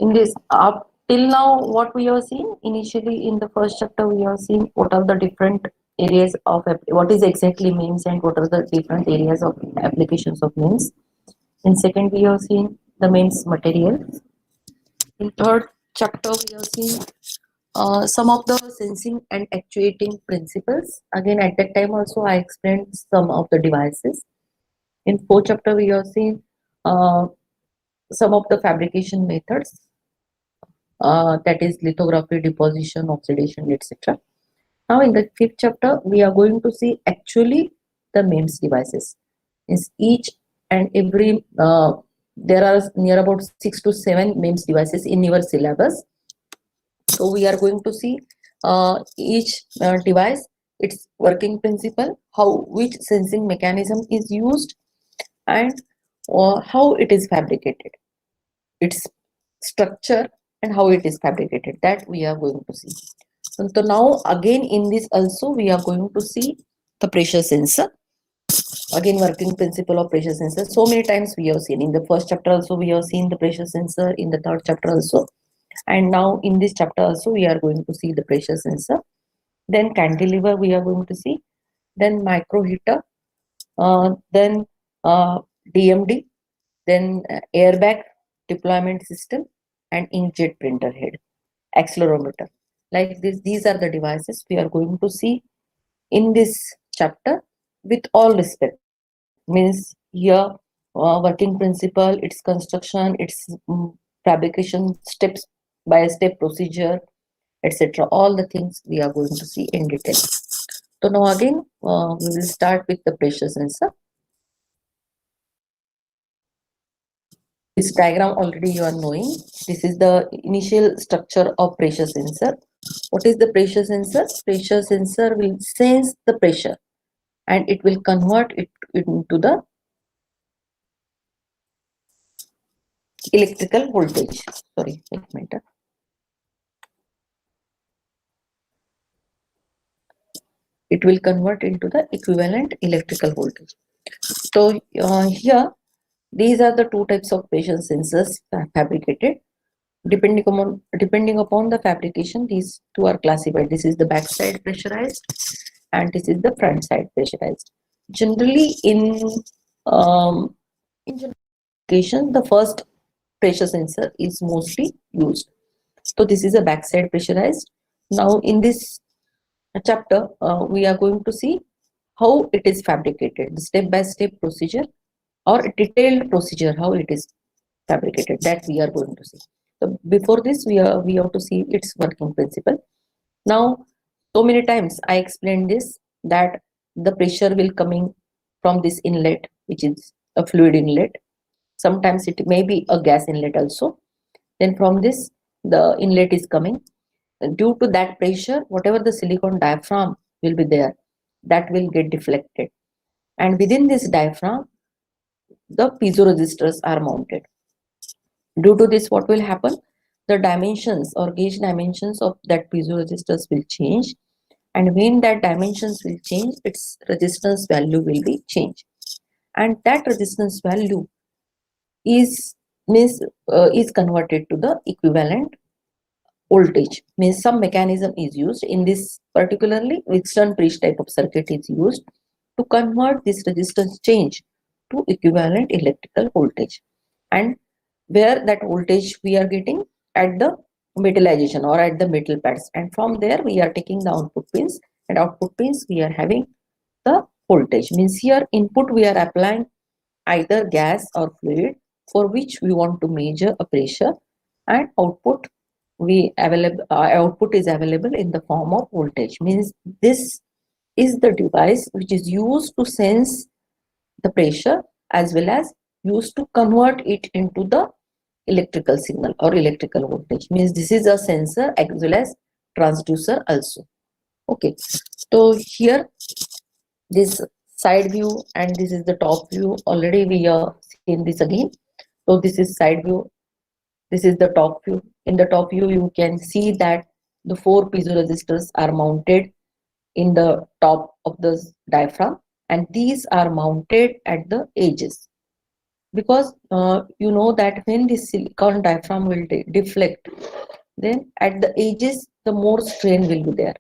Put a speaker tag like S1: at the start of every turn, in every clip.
S1: in this up till now, what we have seen initially in the first chapter, we have seen what are the different areas of what is exactly memes and what are the different areas of applications of memes. In second, we have seen the memes material. In third chapter, we have seen some of the sensing and actuating principles. Again, at that time also, I explained some of the devices. In fourth chapter, we have seen uh, some of the fabrication methods, that is lithography, deposition, oxidation, etc. Now, in the fifth chapter, we are going to see actually the MEMS devices. Is each and every there are near about 6 to 7 MEMS devices in your syllabus. So we are going to see each device, its working principle, how which sensing mechanism is used, and how it is fabricated, its structure, and how it is fabricated. That we are going to see. So now again in this also we are going to see the pressure sensor. Again, working principle of pressure sensor. So many times we have seen in the first chapter also we have seen the pressure sensor, in the third chapter also, and now in this chapter also we are going to see the pressure sensor. Then cantilever we are going to see, then micro heater, then DMD, then airbag deployment system, and inkjet printer head, accelerometer. Like this, these are the devices we are going to see in this chapter. With all respect, means here working principle, its construction, its fabrication steps by step procedure, etc. All the things we are going to see in detail. So now again, we will start with the pressure sensor. This diagram already you are knowing. This is the initial structure of pressure sensor. What is the pressure sensor? Pressure sensor will sense the pressure and it will convert it into the electrical voltage. Sorry, एक minute. It will convert into the equivalent electrical voltage. So here, these are the two types of pressure sensors fabricated. Depending upon the fabrication, these two are classified. This is the back side pressurized, and this is the front side pressurized. Generally, in general application, the first pressure sensor is mostly used. So this is a backside pressurized. Now in this chapter, we are going to see how it is fabricated, the step-by-step procedure or detailed procedure, how it is fabricated, that we are going to see. So before this, we have to see its working principle. Now, so many times I explained this, that the pressure will coming from this inlet, which is a fluid inlet. Sometimes it may be a gas inlet also. Then from this, the inlet is coming. Due to that pressure, whatever the silicon diaphragm will be there, that will get deflected. And within this diaphragm, the piezoresistors are mounted. Due to this, what will happen? The dimensions or gauge dimensions of that piezoresistors will change. And when that dimensions will change, its resistance value will be changed. And that resistance value is is converted to the equivalent voltage. Means some mechanism is used in this, particularly Wheatstone bridge type of circuit is used to convert this resistance change to equivalent electrical voltage. And where that voltage we are getting at the metallization or at the metal pads, and from there we are taking the output pins, and output pins we are having the voltage. Means here input we are applying either gas or fluid for which we want to measure a pressure, and output output is available in the form of voltage. Means this is the device which is used to sense the pressure as well as used to convert it into the electrical signal or electrical voltage. Means this is a sensor as well as transducer also. Okay, so here this side view and this is the top view. Already we are seeing this again. So this is side view, this is the top view. In the top view, you can see that the 4 piezoresistors are mounted in the top of the diaphragm, and these are mounted at the edges. because you know that when this silicon diaphragm will deflect, then at the edges the more strain will be there,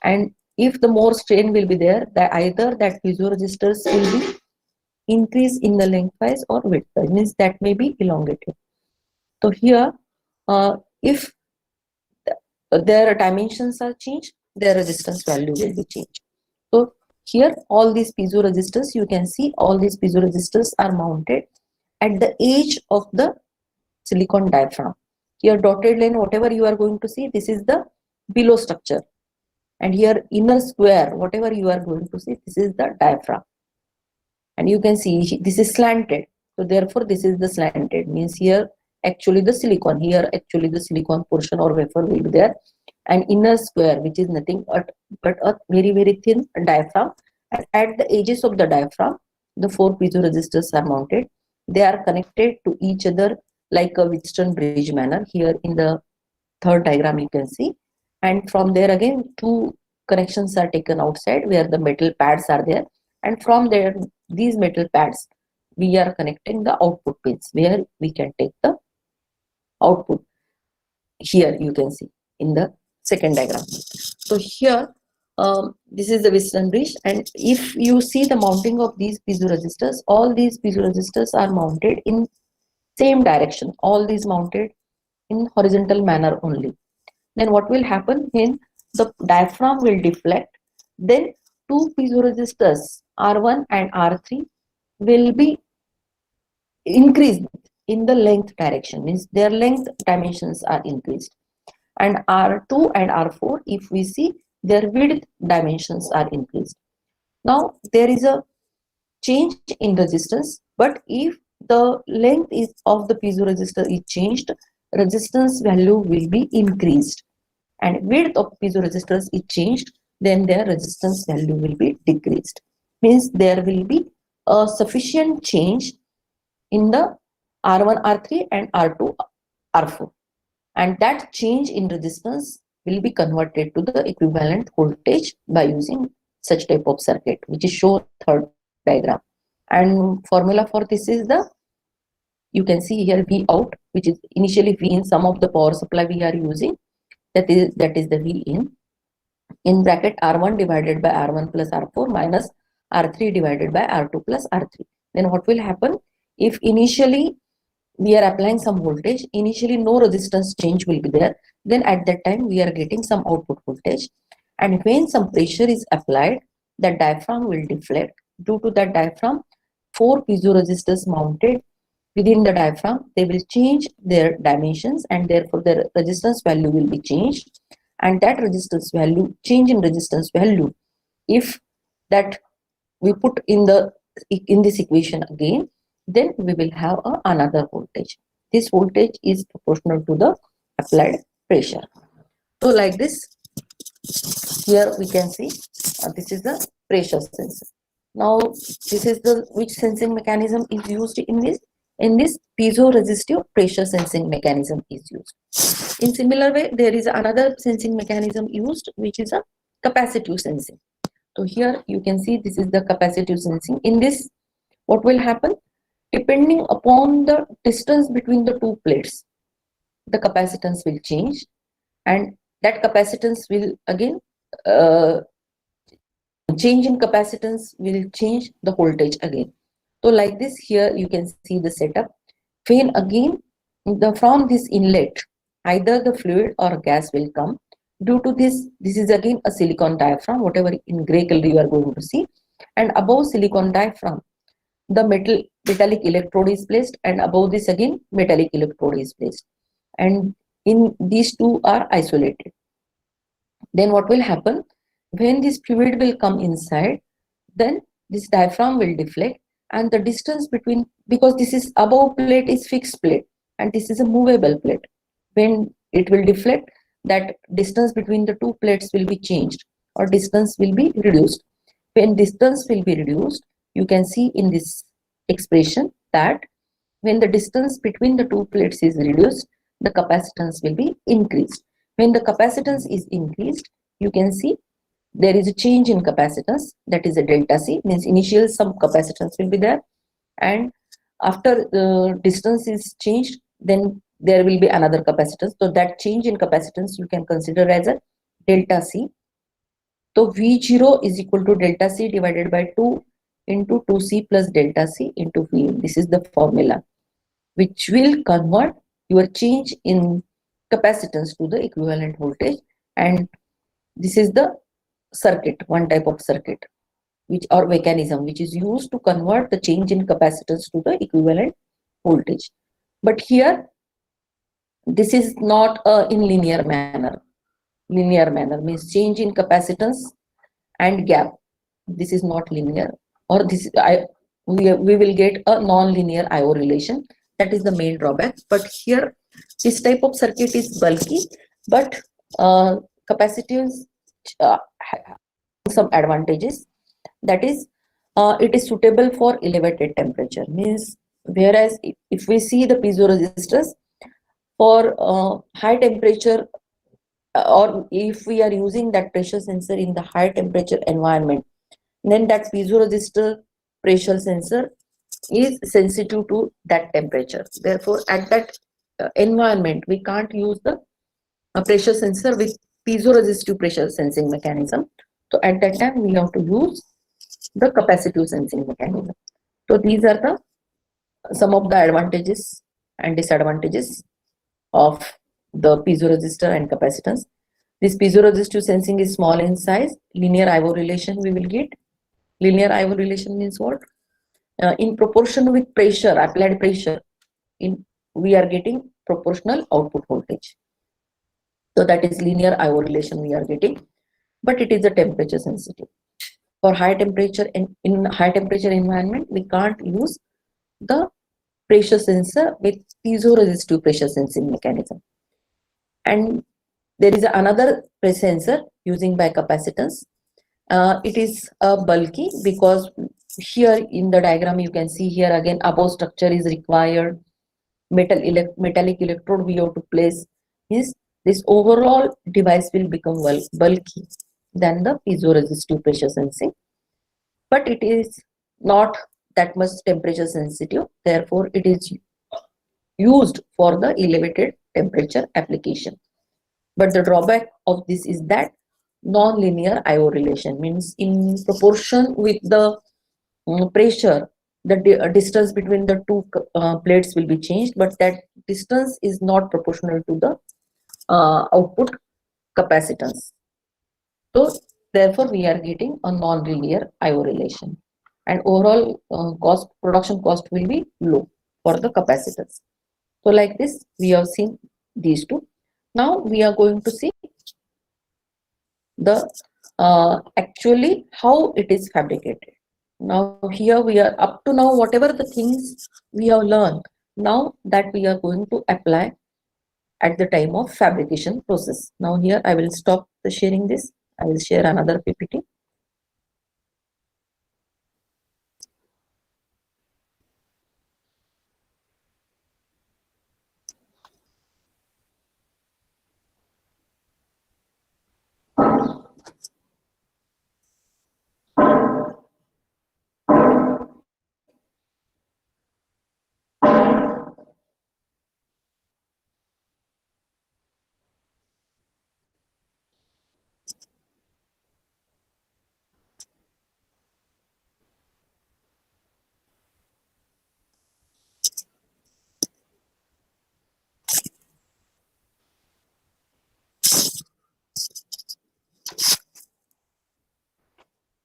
S1: and if the more strain will be there, that either that piezoresistors will be increase in the lengthwise or widthwise, means that may be elongated. So here, if their dimensions are changed, their resistance value will be changed. So here all these piezoresistors, you can see all these piezoresistors are mounted at the edge of the silicon diaphragm. Here dotted line, whatever you are going to see, this is the below structure, and here inner square, whatever you are going to see, this is the diaphragm. And you can see this is slanted, so therefore this is the slanted, means here actually the silicon, here actually the silicon portion or wafer will be there, and inner square, which is nothing but a very very thin diaphragm, and at the edges of the diaphragm the four piezoresistors are mounted. They are connected to each other like a Wheatstone bridge manner. Here in the third diagram you can see, and from there again two connections are taken outside where the metal pads are there, and from there these metal pads we are connecting the output pins where we can take the output. Here you can see in the second diagram. So here this is the Wheatstone bridge, and if you see the mounting of these piezoresistors, all these piezoresistors are mounted in same direction, all these mounted in horizontal manner only. Then what will happen when the diaphragm will deflect, then two piezoresistors R1 and R3 will be increased in the length direction, means their length dimensions are increased, and R2 and R4, if we see, their width dimensions are increased. Now there is a change in resistance, but if the length is of the piezoresistor is changed, resistance value will be increased, and width of piezoresistors is changed, then their resistance value will be decreased, means there will be a sufficient change in the R1 R3 and R2 R4, and that change in resistance will be converted to the equivalent voltage by using such type of circuit, which is shown third diagram. And formula for this is the, you can see here V out, which is initially V in, some of the power supply we are using, that is the V in bracket R1 divided by R1 plus R4 minus R3 divided by R2 plus R3. Then what will happen, if initially we are applying some voltage, initially no resistance change will be there, then at that time we are getting some output voltage, and when some pressure is applied, the diaphragm will deflect. Due to that diaphragm, four piezoresistors mounted within the diaphragm, they will change their dimensions, and therefore their resistance value will be changed, and that resistance value, change in resistance value, if that we put in this equation again, then we will have another voltage. This voltage is proportional to the applied pressure. So like this, here we can see this is the pressure sensor. Now this is the, which sensing mechanism is used in this? In this, piezoresistive pressure sensing mechanism is used. In similar way, there is another sensing mechanism used, which is a capacitive sensing. So here you can see this is the capacitive sensing. In this, what will happen? Depending upon the distance between the two plates, the capacitance will change, and that capacitance will again change in capacitance will change the voltage again. So like this, here you can see the setup. When again from this inlet, either the fluid or gas will come. Due to this is again a silicon diaphragm, whatever in gray color you are going to see, and above silicon diaphragm the metallic electrode is placed, and above this again metallic electrode is placed, and in these two are isolated. Then what will happen, when this fluid will come inside, then this diaphragm will deflect, and the distance between, because this is above plate is fixed plate and this is a movable plate, when it will deflect, that distance between the two plates will be changed, or distance will be reduced. When distance will be reduced, you can see in this expression that when the distance between the two plates is reduced, the capacitance will be increased. When the capacitance is increased, you can see there is a change in capacitance, that is a delta C, means initial some capacitance will be there, and After distance is changed, then there will be another capacitance. So that change in capacitance you can consider as a delta C. So V0 is equal to delta C divided by 2 into 2C plus delta C into V. This is the formula which will convert your change in capacitance to the equivalent voltage, and this is the circuit, one type of circuit which or mechanism which is used to convert the change in capacitance to the equivalent voltage. But here this is not in linear manner. Linear manner means change in capacitance and gap. This is not linear, or this we will get a non-linear IO relation. That is the main drawback. But here this type of circuit is bulky, but capacitance some advantages. That is, it is suitable for elevated temperature. Means whereas if we see the piezoresistors for high temperature, or if we are using that pressure sensor in the high temperature environment, then that piezoresistor pressure sensor is sensitive to that temperature. Therefore, at that environment, we can't use the pressure sensor with piezoresistive pressure sensing mechanism. So at that time, we have to use the capacitive sensing mechanism. So these are the some of the advantages and disadvantages of the piezoresistor and capacitance. This piezoresistive sensing is small in size. Linear IO relation we will get. Linear IO relation means what? In proportion with pressure, applied pressure, we are getting proportional output voltage. So that is linear IO relation we are getting, but it is a temperature sensitive. For high temperature, in high temperature environment, we can't use the pressure sensor with piezoresistive pressure sensing mechanism. And there is another pressure sensor using by capacitance. It is bulky because here in the diagram you can see here again above structure is required. Metallic electrode we have to place. Is this overall device will become bulky than the piezoresistive pressure sensing, but it is not that much temperature sensitive. Therefore, it is used for the elevated temperature application. But the drawback of this is that non-linear IO relation means in proportion with the pressure, the distance between the two plates will be changed, but that distance is not proportional to the output capacitance. So therefore, we are getting a non-linear IO relation, and overall production cost will be low for the capacitors. So like this, we have seen these two. Now we are going to see the actually how it is fabricated. Now here we are up to now whatever the things we have learned, now that we are going to apply at the time of fabrication process. Now here I will stop the sharing this. I will share another PPT.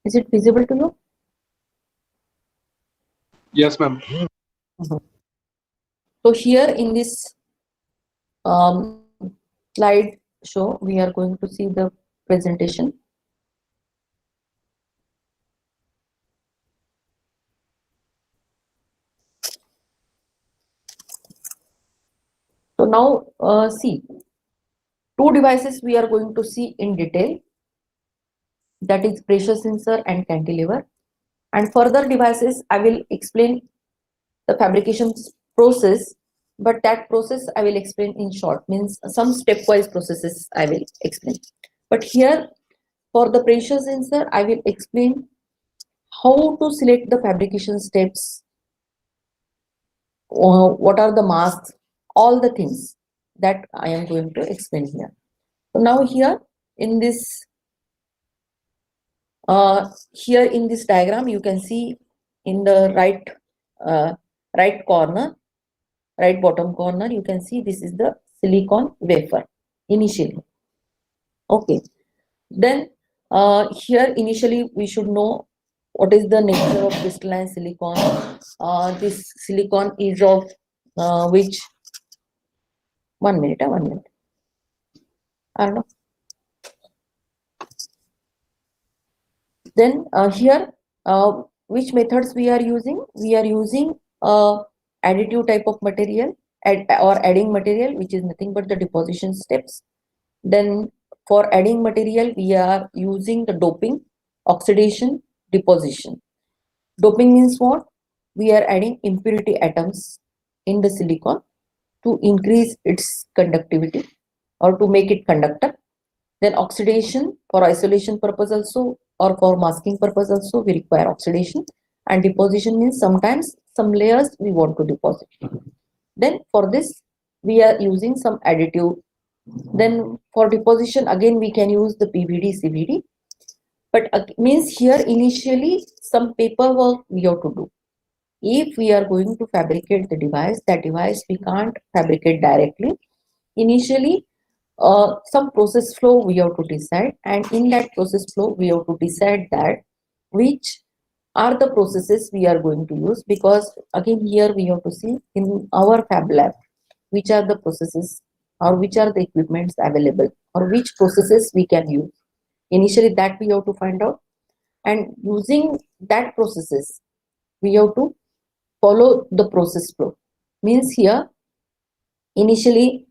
S1: Is it visible to you?
S2: Yes, ma'am.
S1: So here in this slide show, we are going to see the presentation. So now see, two devices we are going to see in detail, that is pressure sensor and cantilever, and further devices I will explain the fabrication process, but that process I will explain in short, means some stepwise processes I will explain. But here for the pressure sensor I will explain how to select the fabrication steps, what are the masks, all the things that I am going to explain here. So now here in this diagram, you can see in the uh, right corner, right bottom corner, you can see this is the silicon wafer initially. Okay, then here initially we should know what is the nature of crystalline silicon. This silicon is of which 1 minute, 1 minute. I don't know. Then here, which methods we are using? We are using additive type of material or adding material, which is nothing but the deposition steps. Then for adding material, we are using the doping, oxidation, deposition. Doping means what? We are adding impurity atoms in the silicon to increase its conductivity or to make it conductor. Then oxidation, for isolation purpose also or for masking purpose also we require oxidation. And deposition means sometimes some layers we want to deposit. Then for this we are using some additive. Then for deposition again we can use the PVD, CVD. But means here initially some paperwork we have to do. If we are going to fabricate the device, that device we can't fabricate directly. Initially some process flow we have to decide, and in that process flow we have to decide that which are the processes we are going to use, because again here we have to see in our fab lab which are the processes or which are the equipments available or which processes we can use. Initially that we have to find out, and using that processes we have to follow the process flow. Means here initially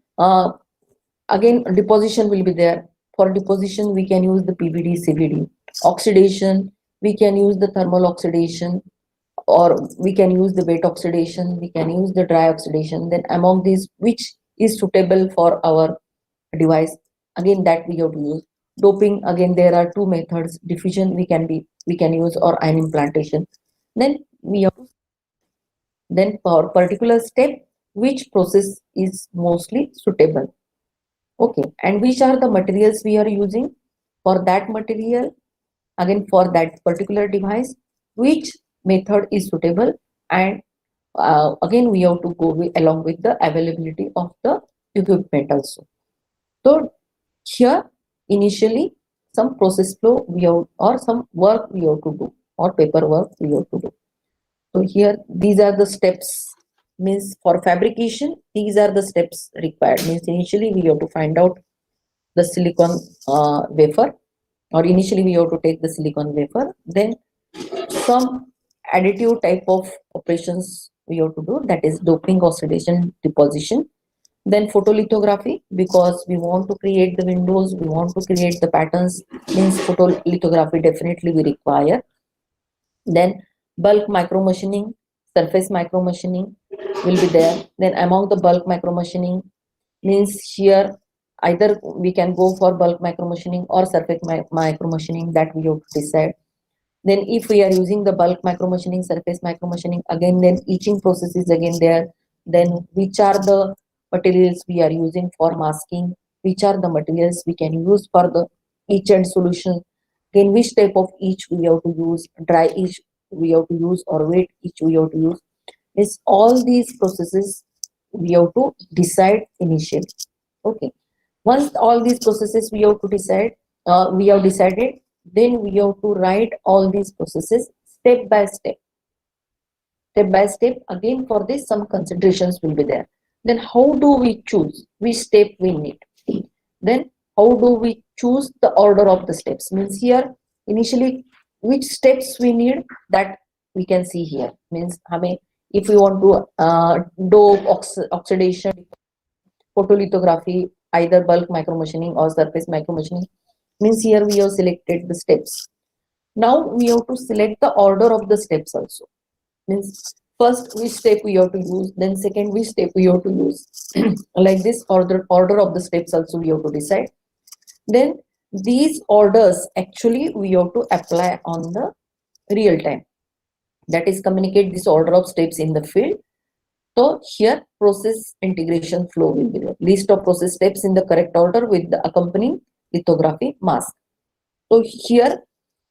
S1: again deposition will be there. For deposition we can use the PVD, CVD. Oxidation we can use the thermal oxidation, or we can use the wet oxidation, we can use the dry oxidation. Then among these which is suitable for our device, again that we have to use. Doping, again there are two methods: diffusion we can use, or ion implantation. Then we have to, then for particular step which process is mostly suitable. Okay, and which are the materials we are using for that material, again for that particular device, which method is suitable, and again we have to go along with the availability of the equipment also. So here initially some process flow we have, or some work we have to do, or paperwork we have to do. So here these are the steps. Means for fabrication these are the steps required. Means initially we have to find out the silicon wafer, or initially we have to take the silicon wafer. Then some additive type of operations we have to do, that is doping, oxidation, deposition. Then photolithography, because we want to create the windows, we want to create the patterns, means photolithography definitely we require. Then bulk micro machining, surface micro machining will be there. Then among the bulk micro machining, means here either we can go for bulk micro machining or surface micro machining, that we have to decide. Then if we are using the bulk micro machining, surface micro machining, again then etching process is again there. Then which are the materials we are using for masking, which are the materials we can use for the etch and solution, again which type of etch we have to use, dry etch we have to use or wet etch we have to use. Is all these processes we have to decide initially. Okay, once all these processes we have to decide, we have decided, then we have to write all these processes step by step. Step by step, again for this some considerations will be there. Then how do we choose which step we need? Then how do we choose the order of the steps? Means here initially which steps we need, that we can see here. Means if we want to dope, oxidation, photolithography, either bulk micro machining or surface micro machining, means here we have selected the steps. Now we have to select the order of the steps also. Means first which step we have to use, then second which step we have to use. Like this order of the steps also we have to decide. Then these orders actually we have to apply on the real time, that is communicate this order of steps in the field. So here process integration flow will be there. List of process steps in the correct order with the accompanying lithography mask. So here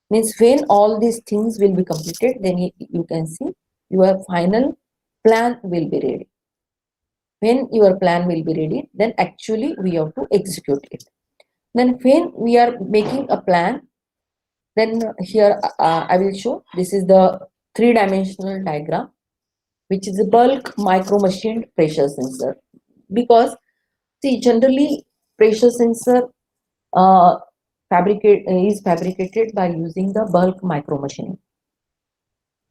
S1: means when all these things will be completed, then you can see your final plan will be ready. When your plan will be ready, then actually we have to execute it. Then when we are making a plan, then here I will show this is the three-dimensional diagram, which is a bulk micro machined pressure sensor. Because see, generally pressure sensor uh, is fabricated by using the bulk micro machining,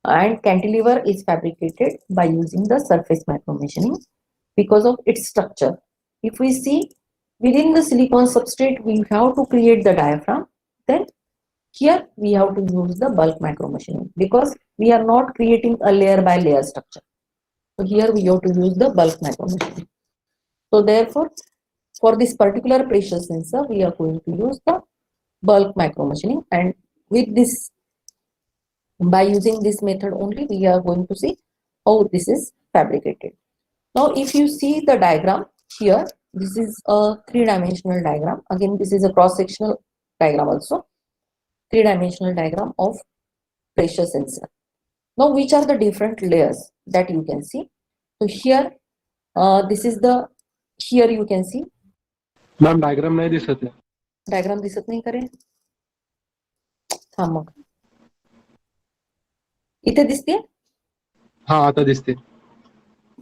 S1: and cantilever is fabricated by using the surface micro machining because of its structure. If we see within the silicon substrate, we have to create the diaphragm. Then here we have to use the bulk micro machining because we are not creating a layer by layer structure. So here we have to use the bulk micro machining. So therefore, for this particular pressure sensor, we are going to use the bulk micro machining, and with this, by using this method only, we are going to see how this is fabricated. Now, if you see the diagram here, this is a three-dimensional diagram. Again, this is a cross-sectional diagram also. Three-dimensional diagram of pressure sensor. Now, which are the different layers that you can see? So here, this is the, here you can see.
S2: Ma'am diagram नाही दिसत आहे.
S1: Diagram दिसत नाही करे. थांब मग. इथे दिसते?
S2: हा आता दिसते.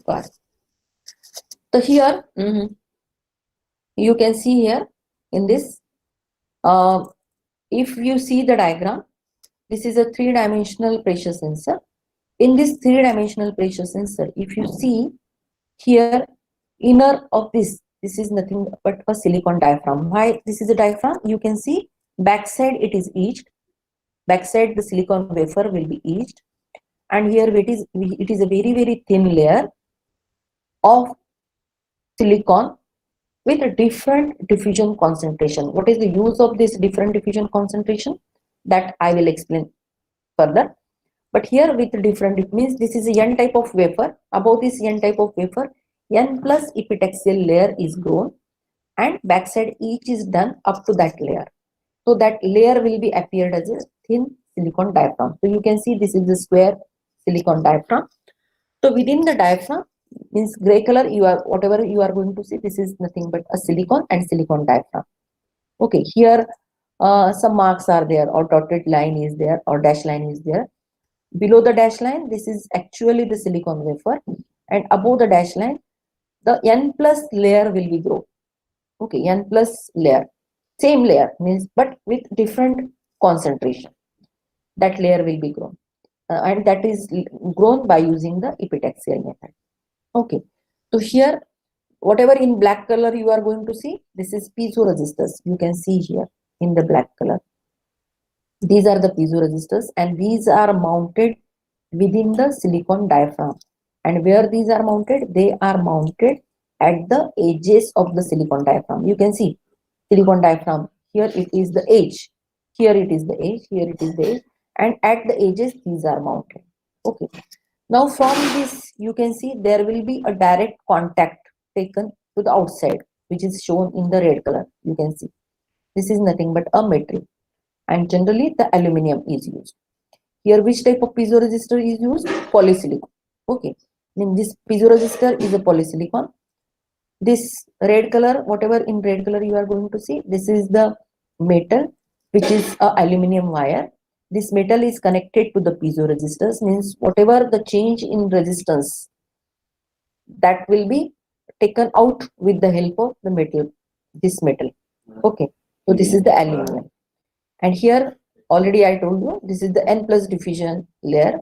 S1: बर. So here, you can see here in this, if you see the diagram, this is a three-dimensional pressure sensor. In this three-dimensional pressure sensor, if you see here, inner of this is nothing but a silicon diaphragm. Why this is a diaphragm? You can see backside it is etched. Backside the silicon wafer will be etched, and here it is a very thin layer of silicon with a different diffusion concentration. What is the use of this different diffusion concentration? That I will explain further. But here with different, it means this is a N type of wafer. Above this N type of wafer, N plus epitaxial layer is grown, and backside each is done up to that layer. So that layer will be appeared as a thin silicon diaphragm. So you can see this is the square silicon diaphragm. So within the diaphragm, means gray color, you are whatever you are going to see, this is nothing but a silicon and silicon diaphragm. Okay, here some marks are there, or dotted line is there, or dash line is there. Below the dash line, this is actually the silicon wafer, and above the dash line, the N plus layer will be grown. Okay, N plus layer, same layer means, but with different concentration. That layer will be grown, and that is grown by using the epitaxial method. Okay, so here, whatever in black color you are going to see, this is piezoresistors. You can see here in the black color. These are the piezoresistors, and these are mounted within the silicon diaphragm. And where these are mounted? They are mounted at the edges of the silicon diaphragm. You can see silicon diaphragm. Here it is the edge. Here it is the edge. Here it is the edge. And at the edges, these are mounted. Okay. Now from this, you can see there will be a direct contact taken to the outside, which is shown in the red color. You can see this is nothing but a metal, and generally the aluminum is used. Here which type of piezoresistor is used? Polysilicon. Okay, I mean this piezoresistor is a polysilicon. This red color, whatever in red color you are going to see, this is the metal, which is a aluminum wire. This metal is connected to the piezoresistors, means whatever the change in resistance, that will be taken out with the help of the metal, this metal. Okay, so this is the aluminum. And here already I told you, this is the N plus diffusion layer,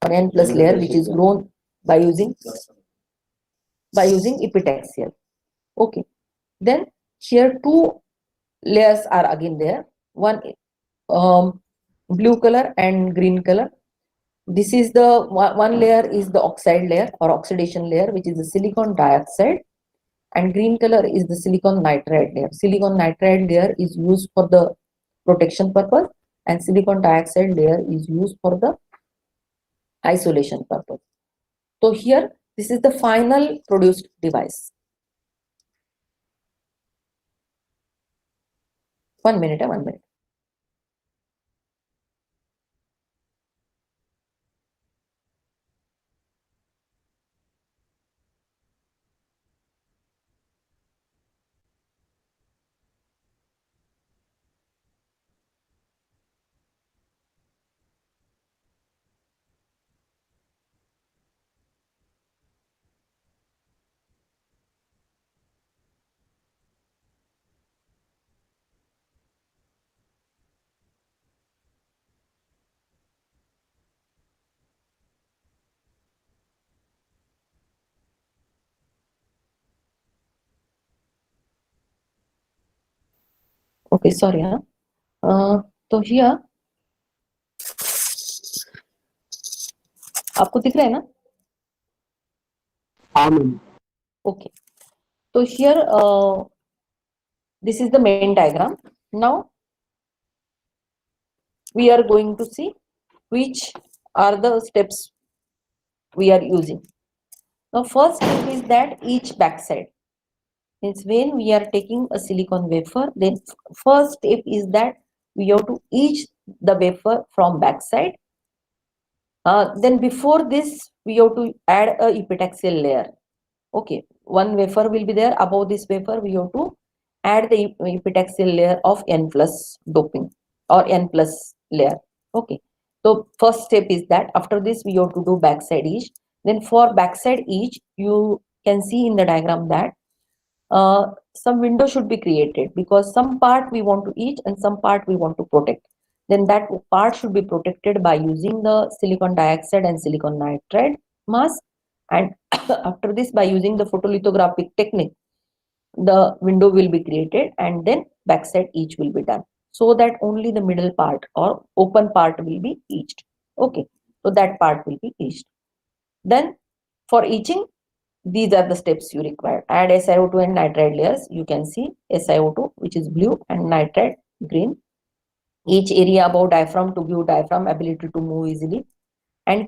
S1: or N plus layer, which is grown by using epitaxial. Okay, then here two layers are again there. One blue color and green color. This is the one layer is the oxide layer or oxidation layer, which is the silicon dioxide, and green color is the silicon nitride layer. Silicon nitride layer is used for the protection purpose, and silicon dioxide layer is used for the isolation purpose. So here This is the final produced device. 1 minute, 1 minute. Okay, sorry. तो here आपको दिख रहा है ना?
S2: हाँ ma'am.
S1: Okay. So here, this is the main diagram. Now we are going to see which are the steps we are using. Now first step is that each backside. Means when we are taking a silicon wafer, then first step is that we have to etch the wafer from backside. Then before this, we have to add a epitaxial layer. Okay, one wafer will be there. Above this wafer, we have to add the epitaxial layer of N plus doping or N plus layer. Okay, so first step is that. After this, we have to do backside etch. Then for backside etch, you can see in the diagram that some window should be created because some part we want to etch and some part we want to protect. Then that part should be protected by using the silicon dioxide and silicon nitride mask, and after this by using the photolithographic technique the window will be created and then backside etch will be done, so that only the middle part or open part will be etched. Okay, so that part will be etched. Then for etching, these are the steps you require. Add SiO2 and nitride layers. You can see SiO2, which is blue, and nitride, green. Each area above diaphragm to give diaphragm ability to move easily. And